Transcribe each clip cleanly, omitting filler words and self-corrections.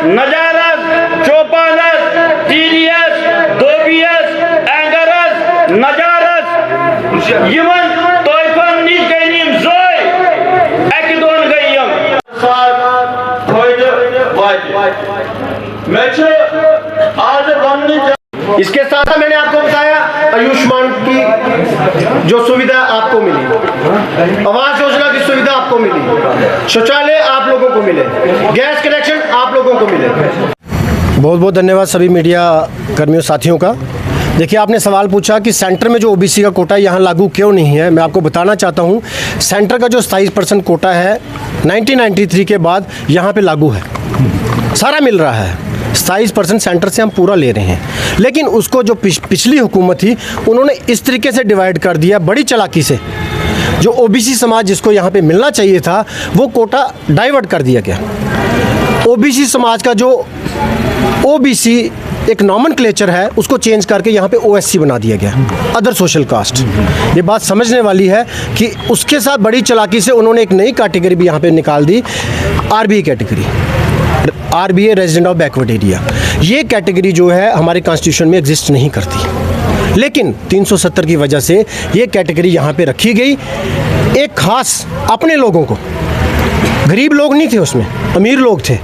नजारस, चौपानस, टीरियस, दोबियस, एंगरस, नजारस Yemen तोयफन निश गई निम जोय अकि दोन गई यम इसके साथ मैंने आपको बताया आयुष्मान की जो सुविधा आपको मिली, आवास योजना की सुविधा आपको मिली, शौचालय आप लोगों को मिले, गैस कनेक्शन आप लोगों को मिले। बहुत बहुत धन्यवाद सभी मीडिया कर्मियों साथियों का। देखिए, आपने सवाल पूछा कि सेंटर में जो ओबीसी का कोटा यहाँ लागू क्यों नहीं है। मैं आपको बताना चाहता हूँ, सेंटर का जो 27% कोटा है 1993 के बाद यहाँ पे लागू है, सारा मिल रहा है। 27% सेंटर से हम पूरा ले रहे हैं, लेकिन उसको जो पिछली हुकूमत थी उन्होंने इस तरीके से डिवाइड कर दिया बड़ी चालाकी से, जो ओबीसी समाज जिसको यहाँ पे मिलना चाहिए था वो कोटा डाइवर्ट कर दिया गया। ओबीसी समाज का जो ओबीसी एक नॉमेनक्लेचर है उसको चेंज करके यहाँ पे ओएससी बना दिया गया, अदर सोशल कास्ट। ये बात समझने वाली है कि उसके साथ बड़ी चालाकी से उन्होंने एक नई कैटेगरी भी यहाँ पे निकाल दी, RBA category, RBA resident of backward area. ये कैटेगरी जो है हमारे कॉन्स्टिट्यूशन में एग्जिस्ट नहीं करती, लेकिन 370 की वजह से ये कैटेगरी यहाँ पे रखी गई, एक खास अपने लोगों को। गरीब लोग नहीं थे उसमें, अमीर लोग थे,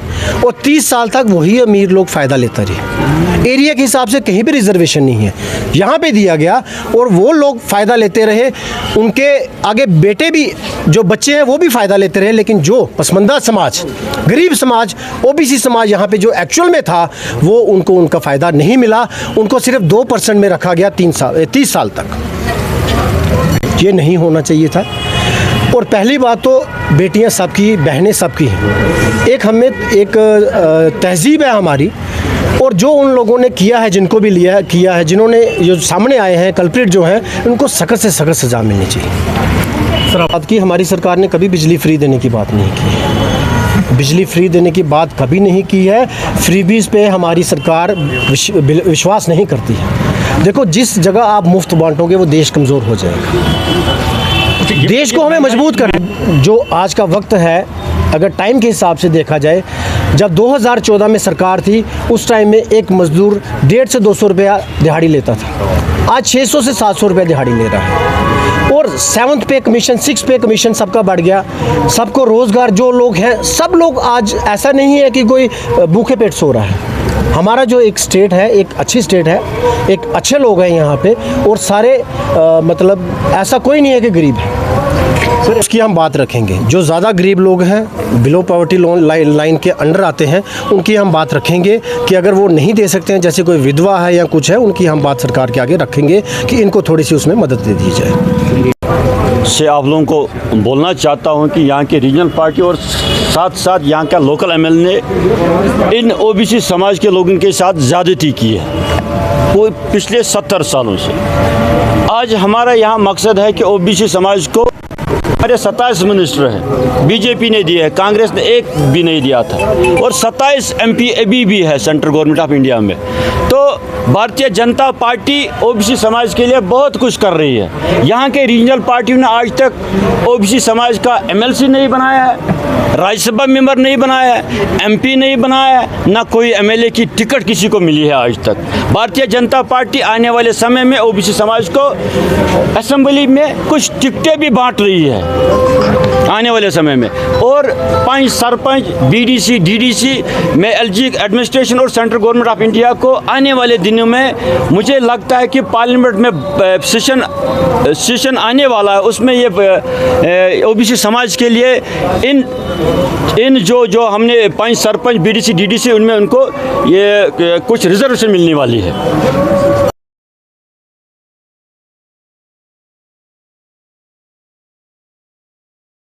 और 30 साल तक वही अमीर लोग फ़ायदा लेता रहे। एरिया के हिसाब से कहीं भी रिजर्वेशन नहीं है, यहाँ पे दिया गया और वो लोग फ़ायदा लेते रहे, उनके आगे बेटे भी जो बच्चे हैं वो भी फ़ायदा लेते रहे। लेकिन जो पसमानदा समाज, गरीब समाज, ओबीसी समाज यहाँ पे जो एक्चुअल में था वो उनको उनका फ़ायदा नहीं मिला, उनको सिर्फ 2% में रखा गया 30 साल तक। ये नहीं होना चाहिए था। और पहली बात तो बेटियां सबकी, बहनें सबकी हैं। एक हमें एक तहजीब है हमारी, और जो उन लोगों ने किया है, जिनको भी किया है, जिन्होंने जो सामने आए हैं कल्प्रिट जो हैं, उनको सख्त से सख्त सज़ा मिलनी चाहिए। सर, बात की हमारी सरकार ने कभी बिजली फ्री देने की बात नहीं की है, बिजली फ्री देने की बात कभी नहीं की है। फ्रीबीज पे हमारी सरकार विश्वास नहीं करती है। देखो, जिस जगह आप मुफ्त बांटोगे वो देश कमज़ोर हो जाएगा। देश को हमें मजबूत करना। जो आज का वक्त है, अगर टाइम के हिसाब से देखा जाए, जब 2014 में सरकार थी उस टाइम में एक मजदूर 150 से 200 रुपया दिहाड़ी लेता था, आज 600 से 700 रुपया दिहाड़ी ले रहा है। और 7th पे कमीशन, 6th पे कमीशन सबका बढ़ गया, सबको रोज़गार, जो लोग हैं सब लोग, आज ऐसा नहीं है कि कोई भूखे पेट सो रहा है। हमारा जो एक स्टेट है, एक अच्छी स्टेट है, एक अच्छे लोग हैं यहाँ पे, और सारे मतलब ऐसा कोई नहीं है कि गरीब है। सर, उसकी हम बात रखेंगे। जो ज़्यादा गरीब लोग हैं, बिलो पॉवर्टी लाइन के अंडर आते हैं, उनकी हम बात रखेंगे कि अगर वो नहीं दे सकते हैं, जैसे कोई विधवा है या कुछ है, उनकी हम बात सरकार के आगे रखेंगे कि इनको थोड़ी सी उसमें मदद दे दी जाए। से आप लोगों को बोलना चाहता हूं कि यहाँ के रीजनल पार्टी और साथ साथ यहाँ का लोकल एमएलए ने इन ओबीसी समाज के लोगों के साथ ज़्यादती की है वो पिछले 70 सालों से। आज हमारा यहाँ मकसद है कि ओबीसी समाज को, हमारे 27 मिनिस्टर हैं, बीजेपी ने दिया है, कांग्रेस ने एक भी नहीं दिया था, और 27 एमपी अभी भी है सेंट्रल गवर्नमेंट ऑफ इंडिया में। तो भारतीय जनता पार्टी ओबीसी समाज के लिए बहुत कुछ कर रही है। यहाँ के रीजनल पार्टियों ने आज तक ओबीसी समाज का एमएलसी नहीं बनाया है, राज्यसभा मेंबर नहीं बनाया है, एमपी नहीं बनाया है, ना कोई एमएलए की टिकट किसी को मिली है आज तक। भारतीय जनता पार्टी आने वाले समय में ओबीसी समाज को असेंबली में कुछ टिकटें भी बांट रही है आने वाले समय में, और 5 सरपंच, बीडीसी, डीडीसी में एलजी एडमिनिस्ट्रेशन और सेंट्रल गवर्नमेंट ऑफ इंडिया को आने वाले दिनों में मुझे लगता है कि पार्लियामेंट में सेशन आने वाला है, उसमें ये ओबीसी समाज के लिए इन जो हमने 5 सरपंच, बीडीसी, डीडीसी, उनमें उनको ये कुछ रिजर्वेशन मिलने वाली है।